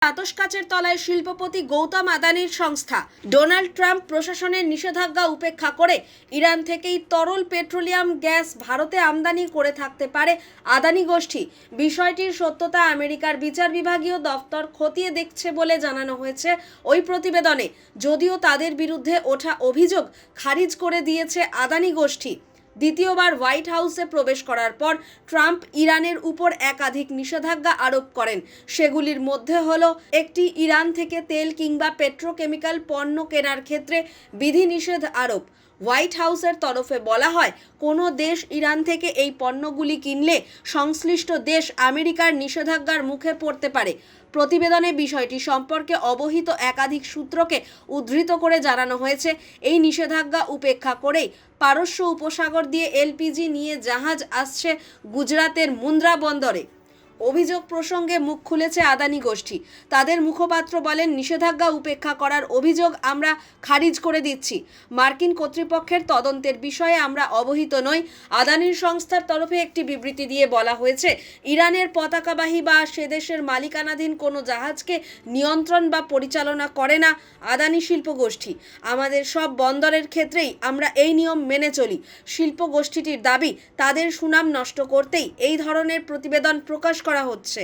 আতশ কাচের তলায় শিল্পপতি গৌতম আদানির সংস্থা। ডোনাল্ড ট্রাম্প প্রশাসনের নিষেধাজ্ঞা উপেক্ষা করে ইরান থেকেই তরল পেট্রোলিয়াম গ্যাস ভারতে আমদানি করে থাকতে পারে আদানি গোষ্ঠী। বিষয়টির সত্যতা আমেরিকার বিচার বিভাগীয় দফতর খতিয়ে দেখছে বলে জানানো হয়েছে ওই প্রতিবেদনে। যদিও তাদের বিরুদ্ধে ওঠা অভিযোগ খারিজ করে দিয়েছে আদানি গোষ্ঠী। দ্বিতীয়বার হোয়াইট হাউসে প্রবেশ করার পর ট্রাম্প ইরানের উপর একাধিক নিষেধাজ্ঞা আরোপ করেন। সেগুলির মধ্যে হলো একটি, ইরান থেকে তেল কিংবা পেট্রোকেমিক্যাল পণ্য কেনার ক্ষেত্রে বিধিনিষেধ আরোপ। হোয়াইট হাউসের তরফে বলা হয়, কোনো দেশ ইরান থেকে এই পণ্যগুলি কিনলে সংশ্লিষ্ট দেশ আমেরিকার নিষেধাজ্ঞার মুখে পড়তে পারে। প্রতিবেদনে বিষয়টি সম্পর্কে অবহিত একাধিক সূত্রকে উদ্ধৃত করে জানানো হয়েছে, এই নিষেধাজ্ঞা উপেক্ষা করেই পারস্য উপসাগর দিয়ে এলপিজি নিয়ে জাহাজ আসছে গুজরাতের মুন্দ্রা বন্দরে। অভিযোগ প্রসঙ্গে মুখ খুলেছে আদানি গোষ্ঠী। তাদের মুখপাত্র বলেন, নিষেধাজ্ঞা উপেক্ষা করার অভিযোগ আমরা খারিজ করে দিচ্ছি। মার্কিন কর্তৃপক্ষের তদন্তের বিষয়ে আমরা অবহিত নই। আদানির সংস্থার তরফে একটি বিবৃতি দিয়ে বলা হয়েছে, ইরানের পতাকাবাহী বা সে দেশের মালিকানাধীন কোনো জাহাজকে নিয়ন্ত্রণ বা পরিচালনা করে না আদানি শিল্প গোষ্ঠী। আমাদের সব বন্দরের ক্ষেত্রেই আমরা এই নিয়ম মেনে চলি। শিল্প গোষ্ঠীটির দাবি, তাদের সুনাম নষ্ট করতেই এই ধরনের প্রতিবেদন প্রকাশ করা হচ্ছে।